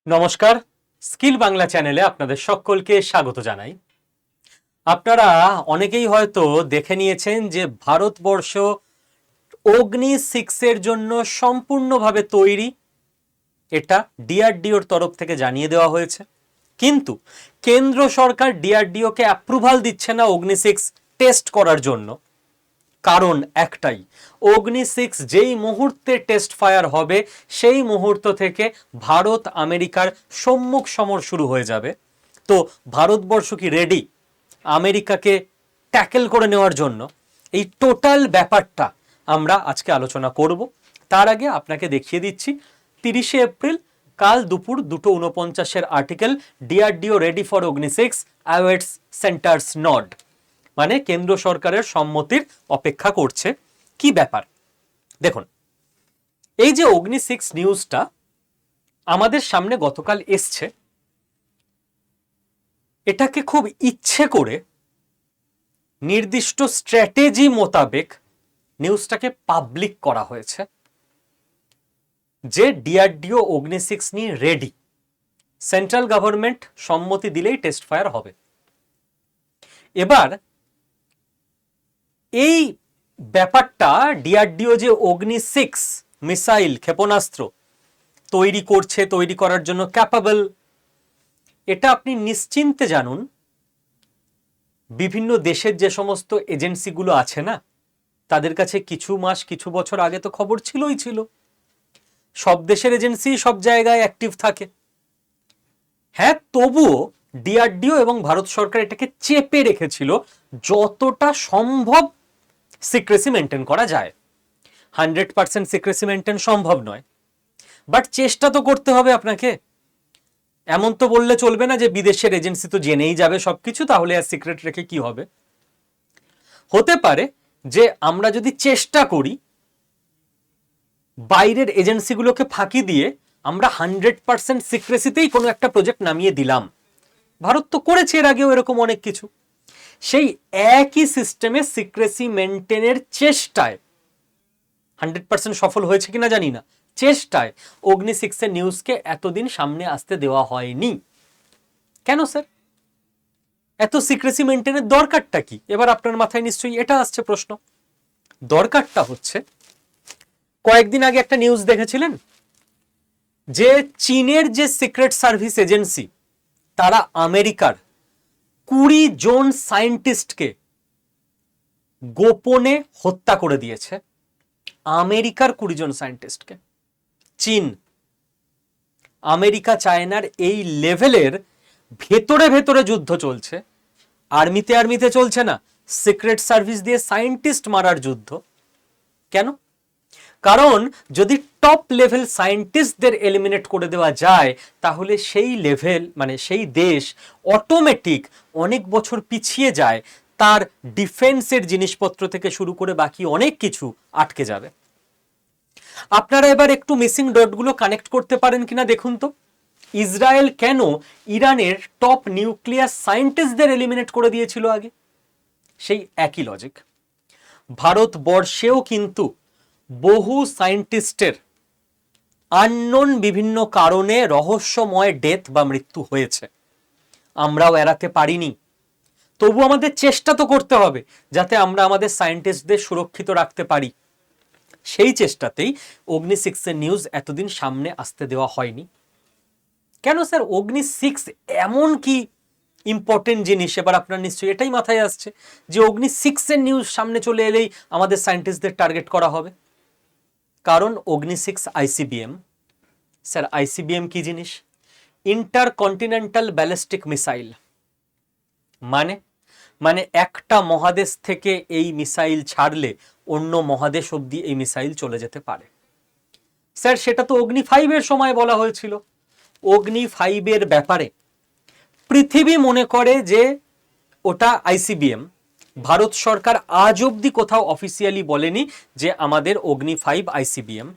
নমস্কার, স্কিল বাংলা চ্যানেলে আপনাদের সকলকে স্বাগত জানাই। আপনারা অনেকেই হয়তো দেখে নিয়েছেন যে ভারতবর্ষ অগ্নি 6 এর জন্য সম্পূর্ণভাবে তৈরি, এটা ডিআরডিওর তরফ থেকে জানিয়ে দেওয়া হয়েছে। কিন্তু কেন্দ্র সরকার ডিআরডিওকে অ্যাপ্রুভাল দিচ্ছে না অগ্নি 6 টেস্ট করার জন্য। কারণ একটাই, অগ্নি 6 যেই মুহূর্তে টেস্ট ফায়ার হবে সেই মুহূর্ত থেকে ভারত আমেরিকার সম্মুখ সমর শুরু হয়ে যাবে। তো ভারতবর্ষ কি রেডি আমেরিকাকে ট্যাকেল করে নেওয়ার জন্য? এই টোটাল ব্যাপারটা আমরা আজকে আলোচনা করব। তার আগে আপনাকে দেখিয়ে দিচ্ছি 30শে এপ্রিল কাল দুপুর 2:49 article, DRDO ready for Agni 6 অ্যাওয়েটস saunters nod, মানে কেন্দ্র সরকারের সম্মতির অপেক্ষা করছে। কি ব্যাপার দেখুন, এই যে অগ্নি 6 নিউজটা আমাদের সামনে গতকাল এসছে, এটাকে খুব ইচ্ছে করে নির্দিষ্ট স্ট্র্যাটেজি মোতাবেক নিউজটাকে পাবলিক করা হয়েছে যে ডিআরডিও অগ্নি 6 নিয়ে রেডি, সেন্ট্রাল গভর্নমেন্ট সম্মতি দিলেই টেস্ট ফায়ার হবে। এবার এই ব্যাপারটা ডিআরডিও যে অগ্নি 6 মিসাইল ক্ষেপণাস্ত্র তৈরি করছে, তৈরি করার জন্য ক্যাপাবল, এটা আপনি নিশ্চিন্তে জানুন বিভিন্ন দেশের যে সমস্ত এজেন্সিগুলো আছে না, তাদের কাছে কিছু মাস কিছু বছর আগে তো খবর ছিলই ছিল। সব দেশের এজেন্সি সব জায়গায় অ্যাক্টিভ থাকে। হ্যাঁ, তবুও ডিআরডিও এবং ভারত সরকার এটাকে চেপে রেখেছিল যতটা সম্ভব সিক্রেসি মেনটেন করা যায়। 100% সিক্রেসি মেনটেন সম্ভব নয়, বাট চেষ্টা তো করতে হবে আপনাকে। এমন তো বললে চলবে না যে বিদেশের এজেন্সি তো জেনেই যাবে সবকিছু, তাহলে আর সিক্রেট রেখে কি হবে। হতে পারে যে আমরা যদি চেষ্টা করি বাইরের এজেন্সিগুলোকে ফাঁকি দিয়ে আমরা 100% সিক্রেসিতেই কোনো একটা প্রজেক্ট নামিয়ে দিলাম। ভারত তো করেছে এর আগেও এরকম অনেক কিছু। সেই একই সিস্টেমে সিক্রেসি মেনটেনের চেষ্টায় 100% সফল হয়েছে কিনা জানি না, চেষ্টায় অগ্নি 6 এর নিউজকে এতদিন সামনে আসতে দেওয়া হয়নি। কেন স্যার? এত সিক্রেসি মেনটেনের দরকারটা কি? এবার আপনার মাথায় নিশ্চয়ই এটা আসছে প্রশ্ন। দরকারটা হচ্ছে, কয়েকদিন আগে একটা নিউজ দেখেছিলেন যে চীনের যে সিক্রেট সার্ভিস এজেন্সি, তারা আমেরিকার 20 জন সায়েন্টিস্টকে গোপনে হত্যা করে দিয়েছে। আমেরিকার 20 জন সায়েন্টিস্টকে। চীন, আমেরিকা চায়নার এই লেভেলের ভেতরে ভেতরে যুদ্ধ চলছে। আর্মিতে চলছে না, সিক্রেট সার্ভিস দিয়ে সায়েন্টিস্ট মারার যুদ্ধ। কেন? কারণ যদি টপ লেভেল সায়েন্টিস্টদের এলিমিনেট করে দেওয়া যায়, তাহলে সেই লেভেল মানে সেই দেশ অটোমেটিক অনেক বছর পিছিয়ে যায়, তার ডিফেন্সের জিনিসপত্র থেকে শুরু করে বাকি অনেক কিছু আটকে যাবে। আপনারা এবার একটু মিসিং ডটগুলো কানেক্ট করতে পারেন কিনা দেখুন তো। ইসরায়েল কেন ইরানের টপ নিউক্লিয়ার সায়েন্টিস্টদের এলিমিনেট করে দিয়েছিল আগে? সেই একই লজিক। ভারতবর্ষেও কিন্তু বহু সায়েন্টিস্টের আননোন বিভিন্ন কারণে রহস্যময় ডেথ বা মৃত্যু হয়েছে, আমরাও এড়াতে পারিনি। তবু আমাদের চেষ্টা তো করতে হবে যাতে আমরা আমাদের সায়েন্টিস্টদের সুরক্ষিত রাখতে পারি। সেই চেষ্টাতেই অগ্নি 6 এর নিউজ এতদিন সামনে আসতে দেওয়া হয়নি। কেন স্যার? অগ্নি 6 এমন কি ইম্পর্টেন্ট জিনিস? এবার আপনার নিশ্চয়ই এটাই মাথায় আসছে যে অগ্নি 6 এর নিউজ সামনে চলে এলেই আমাদের সায়েন্টিস্টদের টার্গেট করা হবে। কারণ অগ্নি 6 আইসিবিএম। স্যার, আইসিবিএম কি জিনিস? Intercontinental ballistic missile. মানে মানে একটা মহাদেশ থেকে এই মিসাইল ছাড়লে অন্য মহাদেশ অবধি এই মিসাইল চলে যেতে পারে। স্যার, সেটা তো অগ্নি 5 এর সময় বলা হয়েছিল। অগ্নি 5 এর ব্যাপারে পৃথিবী মনে করে যে ওটা আইসিবিএম। ভারত সরকার আজ অবধি কোথাও অফিসিয়ালি বলেনি যে আমাদের অগ্নি 5 আইসিবিএম।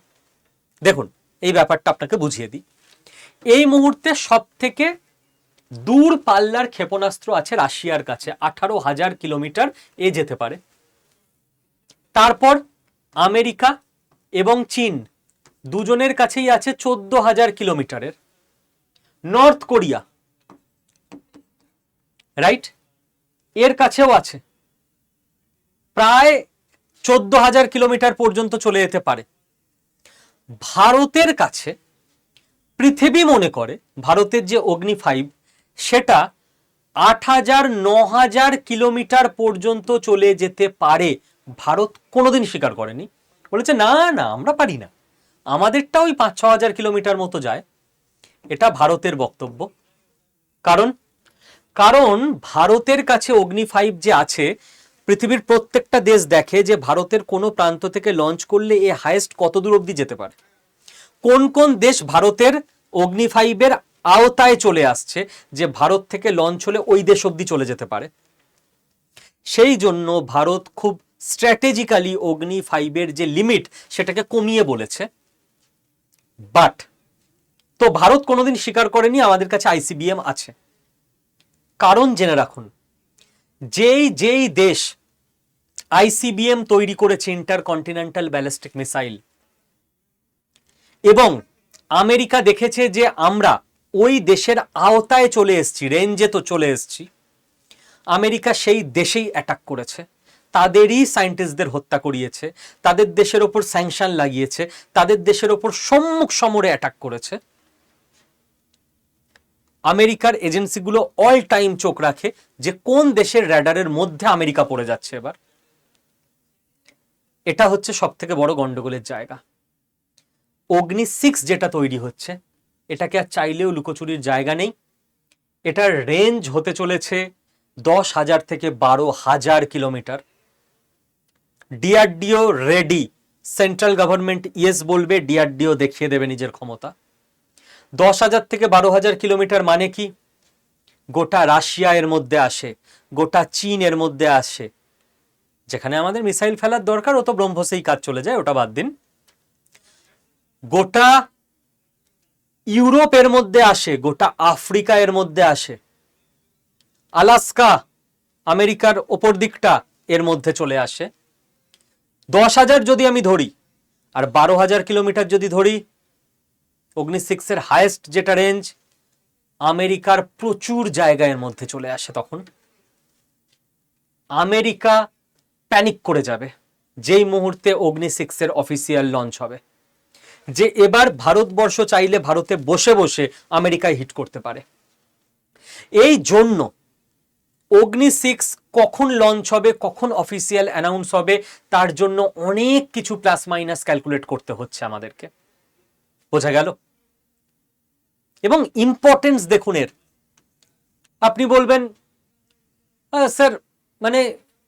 দেখুন, এই ব্যাপারটা আপনাকে বুঝিয়ে দিই। এই মুহূর্তে সব থেকে দূর পাল্লার ক্ষেপণাস্ত্র আছে রাশিয়ার কাছে, 18,000 কিলোমিটার এ যেতে পারে। তারপর আমেরিকা এবং চীন দুজনের কাছেই আছে 14,000 কিলোমিটারের। নর্থ কোরিয়া, রাইট, এর কাছেও আছে, প্রায় 14,000 কিলোমিটার পর্যন্ত চলে যেতে পারে। ভারতের কাছে পৃথিবী মনে করে ভারতের যে অগ্নি 5 সেটা 8,000 9,000 কিলোমিটার পর্যন্ত চলে যেতে পারে। ভারত কোনোদিন স্বীকার করেনি, বলেছে না না আমরা পারি না, আমাদেরটা ওই 5-6 হাজার কিলোমিটার মতো যায়। এটা ভারতের বক্তব্য। কারণ কারণ ভারতের কাছে অগ্নি 5 যে আছে, পৃথিবীর প্রত্যেকটা দেশ দেখে যে ভারতের কোনো প্রান্ত থেকে লঞ্চ করলে এ হাইয়েস্ট কত দূর অব্দি যেতে পারে, কোন কোন দেশ ভারতের অগ্নি 5 এর আওতায় চলে আসছে, যে ভারত থেকে লঞ্চ হলে ওই দেশ অব্দি চলে যেতে পারে। সেই জন্য ভারত খুব স্ট্র্যাটেজিক্যালি অগ্নি 5 এর যে লিমিট সেটাকে কমিয়ে বলেছে। বাট তো ভারত কোনোদিন স্বীকার করেনি আমাদের কাছে আইসিবিএম আছে। কারণ জেনে রাখুন, যেই দেশ আইসিবিএম তৈরি করেছে, ইন্টারকন্টিনেন্টাল ব্যালিস্টিক মিসাইল, এবং আমেরিকা দেখেছে যে আমরা ওই দেশের আওতায় চলে এসেছি, রেঞ্জে তো চলে এসেছি, আমেরিকা সেই দেশেই অ্যাটাক করেছে, তাদেরই সায়েন্টিস্টদের হত্যা করিয়েছে, তাদের দেশের ওপর স্যাংশন লাগিয়েছে, তাদের দেশের ওপর সম্মুখ সমরে অ্যাটাক করেছে। আমেরিকার এজেন্সিগুলো অল টাইম চোখ রাখে যে কোন দেশের র্যাডারের মধ্যে আমেরিকা পড়ে যাচ্ছে এবার। এটা হচ্ছে সব থেকে বড় গন্ডগোলের জায়গা। অগ্নি 6 যেটা তৈরি হচ্ছে, এটাকে আর চাইলেও লুকোচুরির জায়গা নেই। এটার রেঞ্জ হতে চলেছে 10,000 থেকে 12,000 kilometre. DRDO ready, central government yes বলবে, ডিআরডিও দেখিয়ে দেবে নিজের ক্ষমতা। 10,000 থেকে 12,000 কিলোমিটার মানে কি? গোটা রাশিয়া এর মধ্যে আসে, গোটা চীন এর মধ্যে আসে। যেখানে আমাদের মিসাইল ফেলার দরকার ও তো ব্রহ্মসেই কাজ চলে যায়, ওটা বাদ দিন। গোটা ইউরোপ এর মধ্যে আসে, গোটা আফ্রিকা এর মধ্যে আসে, আলাস্কা আমেরিকার ওপর দিকটা এর মধ্যে চলে আসে। 10,000 যদি আমি ধরি আর 12,000 কিলোমিটার যদি ধরি, অগ্নি 6 এর হাইয়েস্ট যেটা রেঞ্জ, আমেরিকার প্রচুর জায়গার মধ্যে চলে আসে। তখন আমেরিকা প্যানিক করে যাবে যেই মুহূর্তে অগ্নি 6 এর অফিসিয়াল লঞ্চ হবে, যে এবার ভারতবর্ষ চাইলে ভারতে বসে বসে আমেরিকায় হিট করতে পারে। এই জন্য অগ্নি 6 কখন লঞ্চ হবে, কখন অফিসিয়াল অ্যানাউন্স হবে, তার জন্য অনেক কিছু প্লাস মাইনাস ক্যালকুলেট করতে হচ্ছে আমাদেরকে। বোঝা গেল? এবং ইম্পর্টেন্স দেখুন এর। আপনি বলবেন স্যার, মানে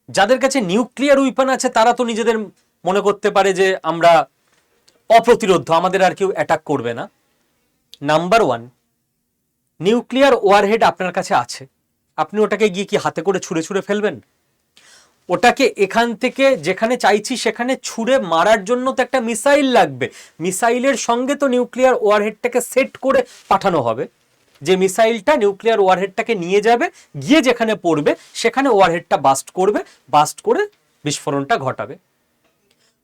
যাদের কাছে নিউক্লিয়ার উইপন আছে তারা তো নিজেদের মনে করতে পারে যে আমরা অপ্রতিরোধ, আমাদের আর কেউ অ্যাটাক করবে না। নাম্বার 1, নিউক্লিয়ার ওয়ারহেড আপনার কাছে আছে, আপনি ওটাকে গিয়ে কি হাতে করে ছুঁড়ে ছুঁড়ে ফেলবেন? ওটাকে এখান থেকে যেখানে চাইছি সেখানে ছুঁড়ে মারার জন্য তো একটা মিসাইল লাগবে। মিসাইলের সঙ্গে তো নিউক্লিয়ার ওয়ারহেডটাকে সেট করে পাঠানো হবে, যে মিসাইলটা নিউক্লিয়ার ওয়ারহেডটাকে নিয়ে যাবে, গিয়ে যেখানে পড়বে সেখানে ওয়ারহেডটা বাস্ট করবে, বাস্ট করে বিস্ফোরণটা ঘটাবে।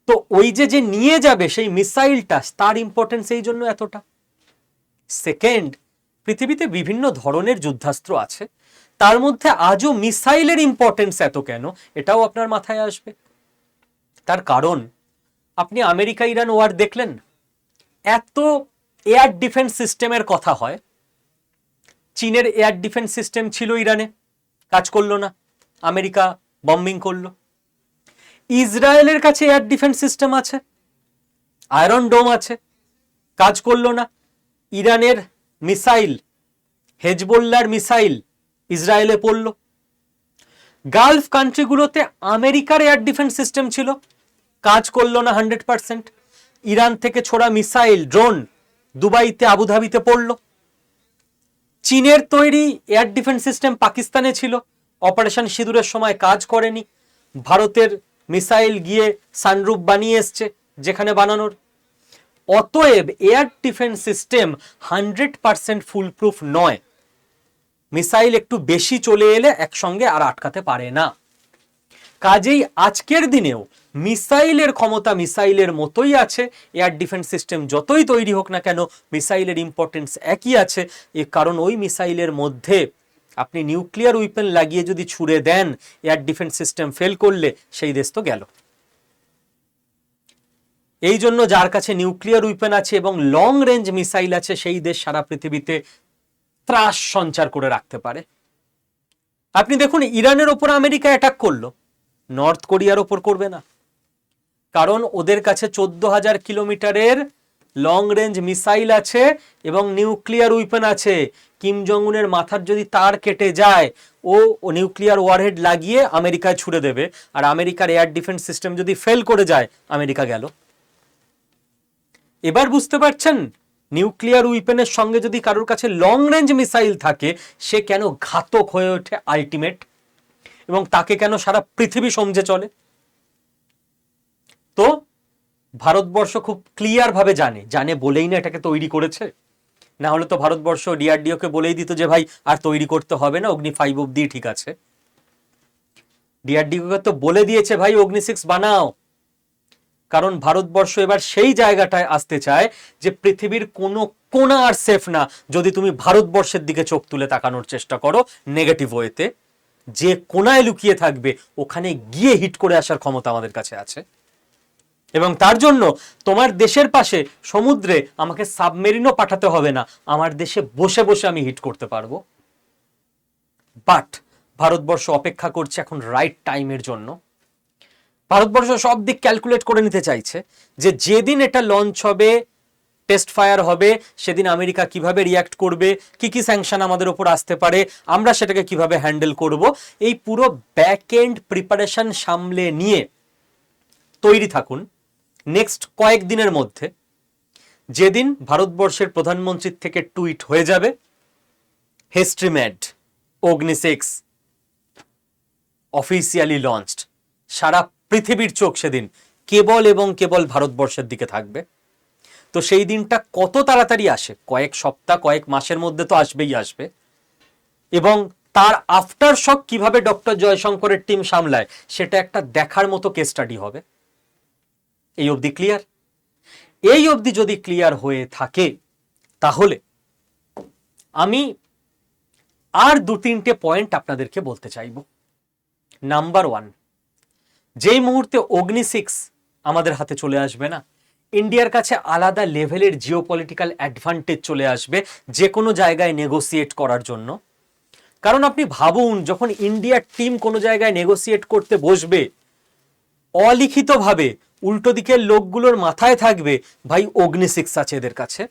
তো ওই যে নিয়ে যাবে সেই মিসাইলটা, তার ইম্পর্টেন্স এই জন্য এতটা। সেকেন্ড, পৃথিবীতে বিভিন্ন ধরনের যুদ্ধাস্ত্র আছে, তার মধ্যে আজও মিসাইলের ইম্পর্টেন্স এত কেন, এটাও আপনার মাথায় আসবে। তার কারণ আপনি আমেরিকা ইরান ওয়ার দেখলেন, এত এয়ার ডিফেন্স সিস্টেমের কথা হয়, চীনের এয়ার ডিফেন্স সিস্টেম ছিল ইরানে, কাজ করলো না, আমেরিকা বম্বিং করলো। ইসরায়েলের কাছে এয়ার ডিফেন্স সিস্টেম আছে, আয়রন ডোম আছে, কাজ করলো না। ইরানের মিসাইল, হেজবোল্লার মিসাইল ইসরায়েলে পড়ল। গালফ কান্ট্রিগুলোতে আমেরিকার এয়ার ডিফেন্স সিস্টেম ছিল, কাজ করলো না 100%। ইরান থেকে ছোড়া মিসাইল, ড্রোন দুবাইতে, আবুধাবিতে পড়ল। চীনের তৈরি এয়ার ডিফেন্স সিস্টেম পাকিস্তানে ছিল, অপারেশন সিঁদুরের সময় কাজ করেনি। ভারতের মিসাইল গিয়ে সানরুফ বানিয়ে এসছে যেখানে বানানোর। অতএব এয়ার ডিফেন্স সিস্টেম 100% ফুলপ্রুফ নয়। মিসাইল একটু বেশি চলে এলে একসঙ্গে আর আটকাতে পারে না। কাজেই আজকের দিনেও মিসাইলের ক্ষমতা মিসাইলের মতোই আছে, এয়ার ডিফেন্স সিস্টেম যতই তৈরি হোক না কেন মিসাইলের ইম্পর্টেন্স একই আছে। কারণ ওই মিসাইলের মধ্যে আপনি নিউক্লিয়ার উইপেন লাগিয়ে যদি ছুড়ে দেন, এয়ার ডিফেন্স সিস্টেম ফেল করলে সেই দেশ তো গেল। এই জন্য যার কাছে নিউক্লিয়ার উইপেন আছে এবং লং রেঞ্জ মিসাইল আছে সেই দেশ সারা পৃথিবীতে ত্রাস সঞ্চার করে রাখতে পারে। আপনি দেখুন ইরানের ওপর আমেরিকা অ্যাটাক করলো, নর্থ কোরিয়ার ওপর করবে না, কারণ ওদের কাছে 14,000 কিলোমিটারের লং রেঞ্জ মিসাইল আছে এবং নিউক্লিয়ার উইপেন আছে। কিম জং উনের মাথার যদি তার কেটে যায়, ও নিউক্লিয়ার ওয়ারহেড লাগিয়ে আমেরিকায় ছুড়ে দেবে, আর আমেরিকার এয়ার ডিফেন্স সিস্টেম যদি ফেল করে যায় আমেরিকা গেল। এবার বুঝতে পারছেন নিউক্লিয়ার উইপেনের সঙ্গে যদি কারোর কাছে লং রেঞ্জ মিসাইল থাকে সে কেন ঘাতক হয়ে ওঠে আলটিমেট, এবং তাকে কেন সারা পৃথিবী সমঝে চলে। তো ভারতবর্ষ খুব ক্লিয়ার ভাবে জানে বলেই না এটাকে তৈরি করেছে। না হলে তো ভারতবর্ষ ডিআরডিওকে বলেই দিত যে ভাই আর তৈরি করতে হবে না, অগ্নি 5 অব্দি ঠিক আছে। ডিআরডিওকে তো বলে দিয়েছে ভাই অগ্নি 6 বানাও, কারণ ভারতবর্ষ এবার সেই জায়গাটায় আসতে চায় যে পৃথিবীর কোনো কোণা আর সেফ না যদি তুমি ভারতবর্ষের দিকে চোখ তুলে তাকানোর চেষ্টা করো নেগেটিভ ওয়েতে। যে কোণায় লুকিয়ে থাকবে ওখানে গিয়ে হিট করে আসার ক্ষমতা আমাদের কাছে আছে, এবং তার জন্য তোমার দেশের পাশে সমুদ্রে আমাকে সাবমেরিনও পাঠাতে হবে না, আমার দেশে বসে বসে আমি হিট করতে পারবো। বাট ভারতবর্ষ অপেক্ষা করছে এখন রাইট টাইমের জন্য। ভারতবর্ষ সব দিক ক্যালকুলেট করে নিতে চাইছে যে যেদিন এটা লঞ্চ হবে, টেস্ট ফায়ার হবে, সেদিন আমেরিকা কিভাবে রিয়াক্ট করবে, কি কি স্যাংশন আমাদের উপর আসতে পারে, আমরা সেটাকে কিভাবে হ্যান্ডেল করব, এই পুরো ব্যাক এন্ড প্রিপারেশন সামলে নিয়ে তৈরি থাকুন। নেক্সট কয়েকদিনের মধ্যে যেদিন ভারতবর্ষের প্রধানমন্ত্রীর থেকে টুইট হয়ে যাবে হিস্ট্রি মেড, অগ্নি 6 অফিসিয়ালি লঞ্চড, সারা পৃথিবীর চোখ সেদিন কেবল এবং কেবল ভারতবর্ষের দিকে থাকবে। তো সেই দিনটা কত তাড়াতাড়ি আসে, কয়েক সপ্তাহ কয়েক মাসের মধ্যে তো আসবেই আসবে, এবং তার আফটার শক কিভাবে ডক্টর জয়শঙ্করের টিম সামলায় সেটা একটা দেখার মতো কেস স্টাডি হবে। এই অবধি ক্লিয়ার? এই অবধি যদি ক্লিয়ার হয়ে থাকে তাহলে আমি আর 2-3টে পয়েন্ট আপনাদেরকে বলতে চাইব। নাম্বার 1, যেই মুহূর্তে অগ্নি 6 আমাদের হাতে চলে আসবে না, ইন্ডিয়ার কাছে আলাদা লেভেলের জিওপলিটিক্যাল অ্যাডভান্টেজ চলে আসবে যে কোনো জায়গায় নেগোসিয়েট করার জন্য। কারণ আপনি ভাবুন যখন ইন্ডিয়ার টিম কোনো জায়গায় নেগোসিয়েট করতে বসবে, অলিখিতভাবে উল্টো দিকের লোকগুলোর মাথায় থাকবে ভাই অগ্নি 6 আছে এদের কাছে,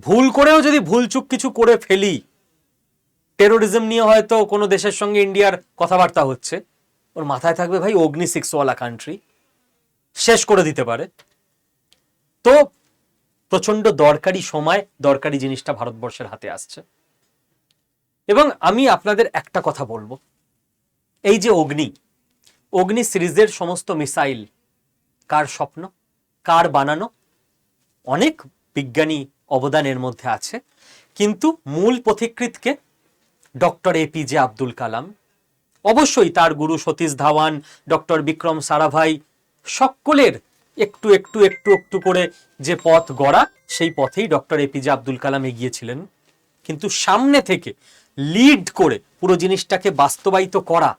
ভুল করেও যদি ভুলচুক কিছু করে ফেলি, টেরোরিজম নিয়ে হয়তো কোনো দেশের সঙ্গে ইন্ডিয়ার কথাবার্তা হচ্ছে, ওর মাথায় থাকবে ভাই অগ্নি 6 ওয়ালা কান্ট্রি, শেষ করে দিতে পারে। তো প্রচন্ড দরকারি সময়, দরকারি জিনিসটা ভারতবর্ষের হাতে আসছে। এবং আমি আপনাদের একটা কথা বলবো, এই যে অগ্নি সিরিজের সমস্ত মিসাইল কার স্বপ্ন, কার বানানো? অনেক বিজ্ঞানী অবদানের মধ্যে আছে, কিন্তু মূল পথিকৃৎকে ডক্টর এপিজে আব্দুল কালাম, অবশ্যই তার গুরু সতীশ ধাওয়ান, ডক্টর বিক্রম সারাভাই, সকলের একটু একটু একটু একটু করে যে পথ গড়া, সেই পথেই ডক্টর এপিজে আব্দুল কালাম এগিয়েছিলেন। কিন্তু সামনে থেকে লিড করে পুরো জিনিসটাকে বাস্তবায়িত করা,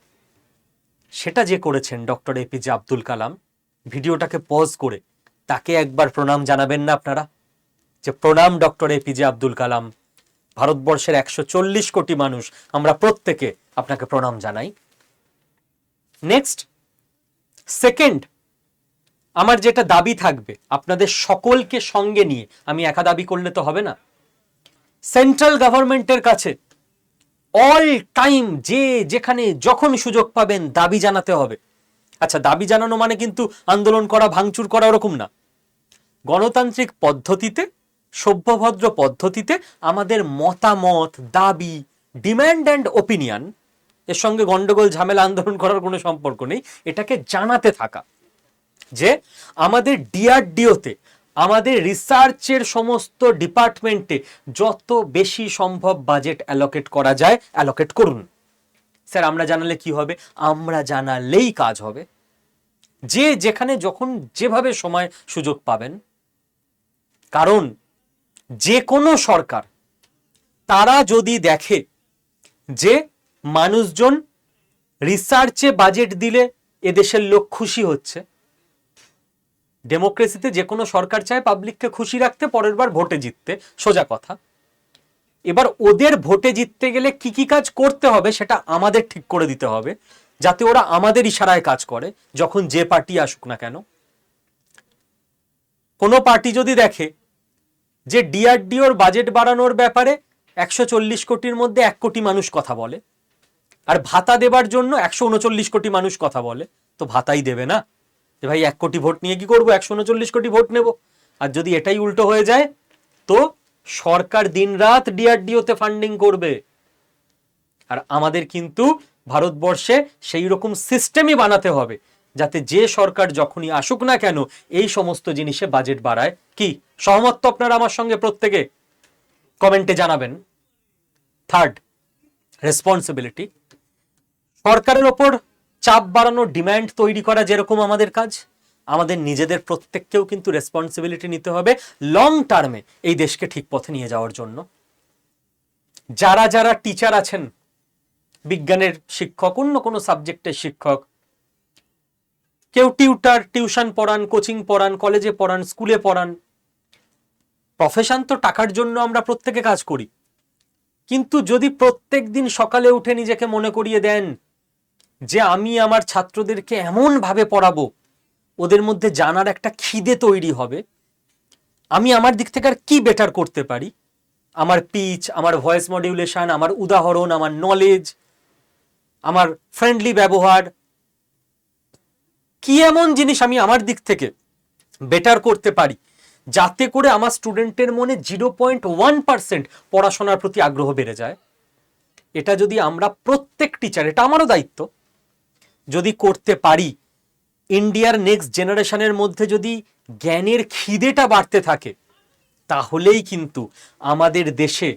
সেটা যে করেছেন ডক্টর এপিজে আব্দুল কালাম, ভিডিওটাকে পজ করে তাকে একবার প্রণাম জানাবেন না আপনারা? যে প্রণাম ডক্টর এপিজে আব্দুল কালাম, ভারতবর্ষের 140 কোটি মানুষ আমরা প্রত্যেকে আপনাকে প্রণাম জানাই। নেক্সট, সেকেন্ড, আমার যেটা দাবি থাকবে আপনাদের সকলকে সঙ্গে নিয়ে, আমি একা দাবি করলে তো হবে না, সেন্ট্রাল গভর্নমেন্টের কাছে অল টাইম যে যেখানে যখন সুযোগ পাবেন দাবি জানাতে হবে। আচ্ছা, দাবি জানানো মানে কিন্তু আন্দোলন করা, ভাঙচুর করা ওরকম না। গণতান্ত্রিক পদ্ধতিতে, সভ্যভদ্র পদ্ধতিতে আমাদের মতামত, দাবি, ডিম্যান্ড অ্যান্ড ওপিনিয়ন, এর সঙ্গে গন্ডগোল ঝামেলা আন্দোলন করার কোনো সম্পর্ক নেই। এটাকে জানাতে থাকা যে আমাদের ডিআরডিওতে, আমাদের রিসার্চের সমস্ত ডিপার্টমেন্টে যত বেশি সম্ভব বাজেট অ্যালোকেট করা যায় অ্যালোকেট করুন। স্যার আমরা জানালে কি হবে? আমরা জানালেই কাজ হবে। যে যেখানে যখন যেভাবে সময় সুযোগ পাবেন। কারণ যে কোনো সরকার তারা যদি দেখে যে মানুষজন রিসার্চে বাজেট দিলে এদেশের লোক খুশি হচ্ছে, ডেমোক্রেসিতে যে কোনো সরকার চায় পাবলিককে খুশি রাখতে, পরের বার ভোটে জিততে, সোজা কথা। এবার ওদের ভোটে জিততে গেলে কি কি কাজ করতে হবে সেটা আমাদের ঠিক করে দিতে হবে, যাতে ওরা আমাদের ইশারায় কাজ করে, যখন যে পার্টি আসুক না কেন। কোনো পার্টি যদি দেখে যে ডিআরডিওর বাজেট বাড়ানোর ব্যাপারে 140 কোটির মধ্যে 1 কোটি মানুষ কথা বলে, আর ভাতা দেবার জন্য 139 কোটি মানুষ কথা বলে, তো ভাতাই দেবে না। যে ভাই 1 কোটি ভোট নিয়ে কি করবো, 139 কোটি ভোট নেব। আর যদি এটাই উল্টো হয়ে যায়, তো সরকার দিনরাত ডিআরডিওতে ফান্ডিং করবে। আর আমাদের কিন্তু ভারতবর্ষে সেই রকম সিস্টেমই বানাতে হবে যাতে যে সরকার যখনই আসুক না কেন এই সমস্ত জিনিসে বাজেট বাড়ায়। কি সহমত তো আপনারা আমার সঙ্গে? প্রত্যেকে কমেন্টে জানাবেন। Third, responsibility. সরকারের ওপর চাপ বাড়ানো, ডিম্যান্ড তৈরি করা যেরকম আমাদের কাজ, আমাদের নিজেদের প্রত্যেককেও কিন্তু রেসপন্সিবিলিটি নিতে হবে লং টার্মে এই দেশকে ঠিক পথে নিয়ে যাওয়ার জন্য। যারা যারা টিচার আছেন, বিজ্ঞানের শিক্ষক, অন্য কোনো সাবজেক্টের শিক্ষক, কেউ টিউটার, টিউশন পড়ান, কোচিং পড়ান, কলেজে পড়ান, স্কুলে পড়ান, প্রফেশন তো টাকার জন্য আমরা প্রত্যেকে কাজ করি। কিন্তু যদি প্রত্যেক দিন সকালে উঠে নিজেকে মনে করিয়ে দেন যে আমি আমার ছাত্রদেরকে এমন ভাবে পড়াবো, ওদের মধ্যে জানার একটা খিদে তৈরি হবে, আমি আমার দিক থেকে আর কি বেটার করতে পারি, আমার পিচ, আমার ভয়েস মডিউলেশন, আমার উদাহরণ, আমার নলেজ, আমার ফ্রেন্ডলি ব্যবহার, কি এমন জিনিস আমি আমার দিক থেকে বেটার করতে পারি যাতে করে আমার স্টুডেন্টের মনে 0.1% পড়াশোনার প্রতি আগ্রহ বেড়ে যায়। এটা যদি আমরা প্রত্যেক টিচার, এটা আমারও দায়িত্ব, যদি করতে পারি, ইন্ডিয়ার নেক্সট জেনারেশনের মধ্যে যদি জ্ঞানের খিদেটা বাড়তে থাকে, তাহলেই কিন্তু আমাদের দেশে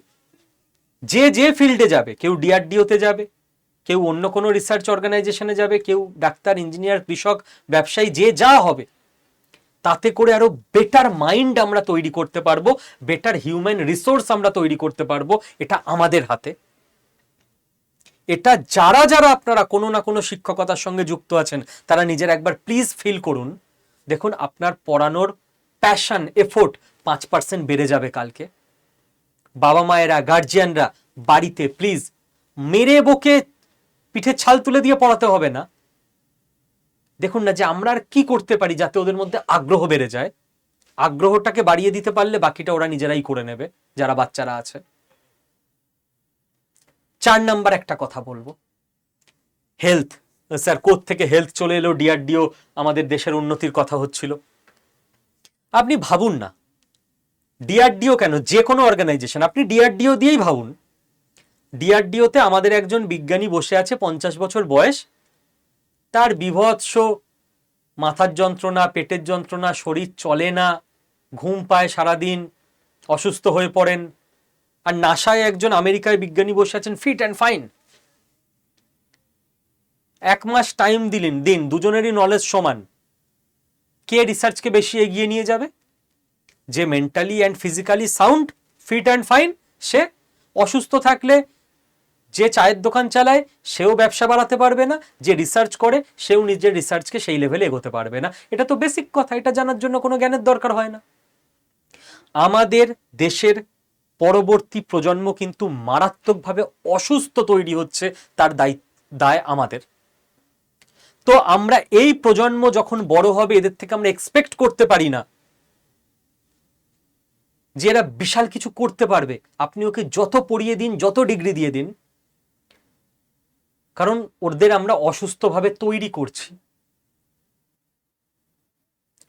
যে যে ফিল্ডে যাবে, কেউ ডিআরডিওতে যাবে, কেউ অন্য কোনো রিসার্চ অর্গানাইজেশনে যাবে, কেউ ডাক্তার, ইঞ্জিনিয়ার, কৃষক, ব্যবসায়ী, যে যা হবে, তাতে করে আরো বেটার মাইন্ড আমরা তৈরি করতে পারবো, বেটার হিউম্যান রিসোর্স আমরা তৈরি করতে পারবো। এটা আমাদের হাতে। এটা যারা যারা আপনারা কোনো না কোনো শিক্ষকতার সঙ্গে যুক্ত আছেন, তারা নিজের একবার প্লিজ ফিল করুন। দেখুন আপনার পড়ানোর প্যাশন, এফোর্ট 5% বেড়ে যাবে কালকে। বাবা মায়েরা, গার্জিয়ানরা বাড়িতে প্লিজ মেরে বকে পিঠে ছাল তুলে দিয়ে পড়াতে হবে না। দেখুন না যে আমরা আর কি করতে পারি যাতে ওদের মধ্যে আগ্রহ বেড়ে যায়। আগ্রহটাকে বাড়িয়ে দিতে পারলে বাকিটা ওরা নিজেরাই করে নেবে, যারা বাচ্চারা আছে। 4 নাম্বার একটা কথা বলবো, হেলথ। স্যার কোত্থেকে হেলথ চলে এলো? ডিআরডিও আমাদের দেশের উন্নতির কথা হচ্ছিল। আপনি ভাবুন না, ডিআরডিও কেন, যে কোনো অর্গানাইজেশন, আপনি ডিআরডিও দিয়েই ভাবুন। ডিআরডিওতে আমাদের একজন বিজ্ঞানী বসে আছে, 50 বছর বয়স, তার বিভৎস মাথার যন্ত্রণা, পেটের যন্ত্রণা, শরীর চলে না, ঘুম পায় সারাদিন, অসুস্থ হয়ে পড়েন। আর নাসায় একজন আমেরিকায় বিজ্ঞানী বসে আছেন, ফিট অ্যান্ড ফাইন। 1 মাস টাইম দিন, দুজনেরই নলেজ সমান, কে রিসার্চকে বেশি এগিয়ে নিয়ে যাবে? যে mentally and physically sound, fit and fine, সে। অসুস্থ থাকলে যে চায়ের দোকান চালায় সেও ব্যবসা বাড়াতে পারবে না, যে রিসার্চ করে সেও নিজের রিসার্চকে সেই লেভেলে এগোতে পারবে না। এটা তো বেসিক কথা, এটা জানার জন্য কোনো জ্ঞানের দরকার হয় না। আমাদের দেশের পরবর্তী প্রজন্ম কিন্তু মারাত্মকভাবে অসুস্থ তৈরি হচ্ছে, তার দায় আমাদের। তো আমরা এই প্রজন্ম যখন বড় হবে, এদের থেকে আমরা এক্সপেক্ট করতে পারি না যে এরা বিশাল কিছু করতে পারবে। আপনি ওকে যত পড়িয়ে দিন, যত ডিগ্রি দিয়ে দিন, কারণ ওদের আমরা অসুস্থভাবে তৈরি করছি।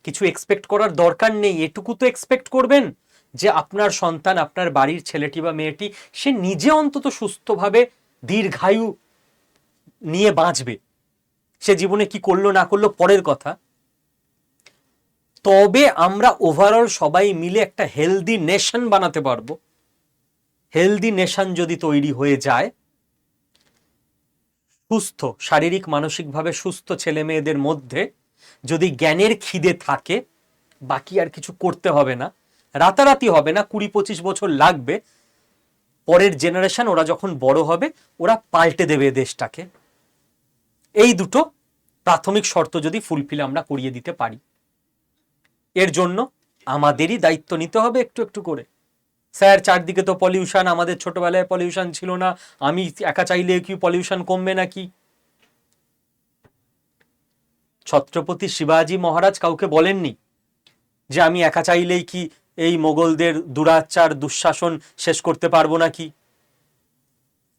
কিছু এক্সপেক্ট করার দরকার নেই। এটুকু তো এক্সপেক্ট করবেন যে আপনার সন্তান, আপনার বাড়ির ছেলেটি বা মেয়েটি, সে নিজে অন্তত সুস্থভাবে দীর্ঘায়ু নিয়ে বাঁচবে। সে জীবনে কি করলো না করলো পরের কথা, তবে আমরা ওভারঅল সবাই মিলে একটা হেলদি নেশন বানাতে পারবো। হেলদি নেশন যদি তৈরি হয়ে যায়, সুস্থ, শারীরিক মানসিকভাবে সুস্থ ছেলে মেয়েদের মধ্যে যদি জ্ঞানের খিদে থাকে, বাকি আর কিছু করতে হবে না, রাতারাতি হবে না, 20-25 বছর লাগবে। পরের জেনারেশন ওরা যখন বড় হবে ওরা পাল্টে দেবে দেশটাকে। এই দুটো প্রাথমিক শর্ত যদি ফুলফিল আমরা করিয়ে দিতে পারি, এর জন্য আমাদেরই দায়িত্ব নিতে হবে একটু একটু করে। স্যার চারদিকে তো পলিউশন, আমাদের ছোটবেলায় পলিউশন ছিল না, আমি একা চাইলে কি পলিউশন কমবে নাকি? ছত্রপতি শিবাজী মহারাজ কাউকে বলেননি যে আমি একা চাইলেই কি এই মোগলদের দুরাচার দুঃশাসন শেষ করতে পারবো নাকি।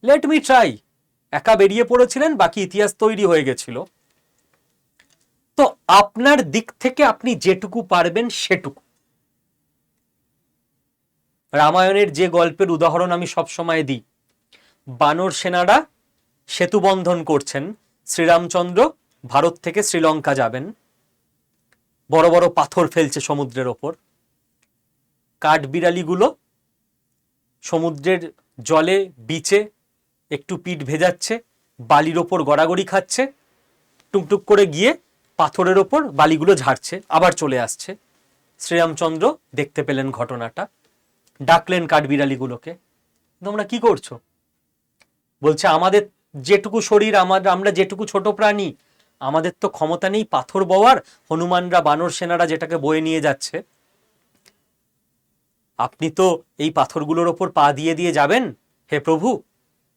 লেট মি ট্রাই, একা বেরিয়ে পড়েছিলেন, বাকি ইতিহাস তৈরি হয়ে গেছিল। তো আপনার দিক থেকে আপনি যেটুকু পারবেন সেটুকু। রামায়ণের যে গল্পের উদাহরণ আমি সবসময় দিই, বানর সেনারা সেতু বন্ধন করছেন, শ্রীরামচন্দ্র ভারত থেকে শ্রীলঙ্কা যাবেন, বড় বড় পাথর ফেলছে সমুদ্রের ওপর, কাঠবিড়ালিগুলো সমুদ্রের জলে বিচে একটু পিঠ ভেজাচ্ছে, বালির ওপর গড়াগড়ি খাচ্ছে, টুকটুক করে গিয়ে পাথরের ওপর বালিগুলো ঝাড়ছে, আবার চলে আসছে। শ্রীরামচন্দ্র দেখতে পেলেন ঘটনাটা, ডাকলেন কাঠবিড়ালিগুলোকে, তোমরা কি করছো? বলছে আমাদের যেটুকু শরীর, আমরা যেটুকু ছোট প্রাণী, আমাদের তো ক্ষমতা নেই পাথর বওয়ার, হনুমানরা বানর সেনারা যেটাকে বয়ে নিয়ে যাচ্ছে। আপনি তো এই পাথরগুলোর ওপর পা দিয়ে দিয়ে যাবেন, হে প্রভু,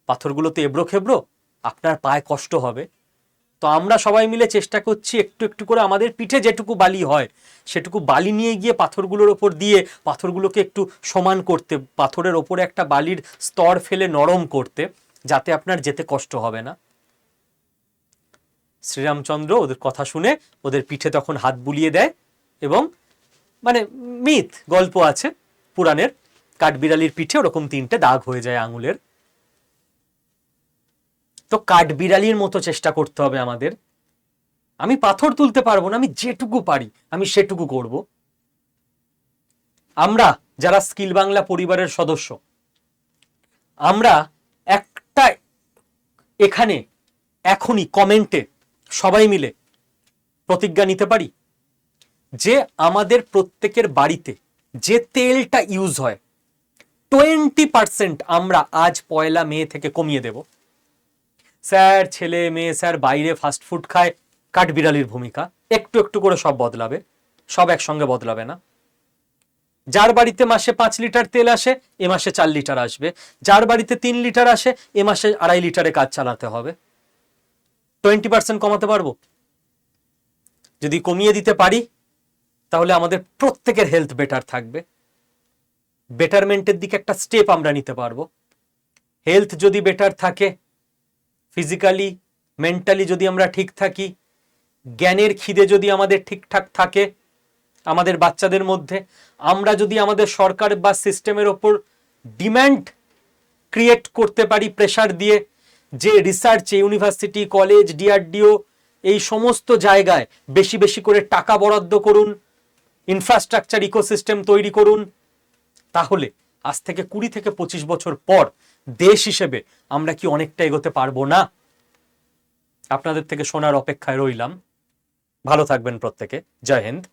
পাথরগুলো তো এবড়ো খেবড়ো, আপনার পায়ে কষ্ট হবে। তো আমরা সবাই মিলে চেষ্টা করছি একটু একটু করে আমাদের পিঠে যেটুকু বালি হয় সেটুকু বালি নিয়ে গিয়ে পাথরগুলোর ওপর দিয়ে পাথরগুলোকে একটু সমান করতে, পাথরের ওপরে একটা বালির স্তর ফেলে নরম করতে, যাতে আপনার যেতে কষ্ট হবে না। শ্রীরামচন্দ্র ওদের কথা শুনে ওদের পিঠে তখন হাত বুলিয়ে দেয়, এবং মানে মিথ গল্প আছে পুরাণের, কাঠবিড়ালির পিঠে ওরকম 3টে দাগ হয়ে যায় আঙুলের। তো কাঠবিড়ালির মতো চেষ্টা করতে হবে আমাদের। আমি পাথর তুলতে পারবো না, আমি যেটুকু পারি আমি সেটুকু করব। আমরা যারা স্কিল বাংলা পরিবারের সদস্য, আমরা একটা এখানে এখনই কমেন্টে সবাই মিলে প্রতিজ্ঞা নিতে পারি যে আমাদের প্রত্যেকের বাড়িতে যে তেলটা ইউজ হয় 20% আমরা আজ 1 মে থেকে কমিয়ে দেব। স্যার ছেলে মেয়ে স্যার বাইরে ফাস্টফুড খায়, কাঠবিড়ালির ভূমিকা, একটু একটু করে সব বদলাবে, সব একসঙ্গে বদলাবে না। যার বাড়িতে মাসে 5 লিটার তেল আসে এ মাসে 4 লিটার আসবে, যার বাড়িতে 3 লিটার আসে এ মাসে 2.5 লিটারে কাজ চালাতে হবে। 20% কমাতে পারবো। যদি কমিয়ে দিতে পারি তাহলে আমাদের প্রত্যেকের হেলথ বেটার থাকবে, বেটারমেন্টের দিকে একটা স্টেপ আমরা নিতে পারবো। হেলথ যদি বেটার থাকে, ফিজিক্যালি মেন্টালি যদি আমরা ঠিক থাকি, জ্ঞানের খিদে যদি আমাদের ঠিকঠাক থাকে আমাদের বাচ্চাদের মধ্যে, আমরা যদি আমাদের সরকার বা সিস্টেমের ওপর ডিম্যান্ড ক্রিয়েট করতে পারি প্রেসার দিয়ে, যে রিসার্চে ইউনিভার্সিটি কলেজ ডিআরডিও এই সমস্ত জায়গায় বেশি বেশি করে টাকা বরাদ্দ করুন, ইনফ্রাস্ট্রাকচার ইকোসিস্টেম তৈরি করুন, তাহলে আজ থেকে 20 থেকে 25 বছর পর দেশ হিসেবে আমরা কি অনেকটা এগোতে পারবো না? আপনাদের থেকে শোনার অপেক্ষায় রইলাম। ভালো থাকবেন প্রত্যেকে। জয় হিন্দ।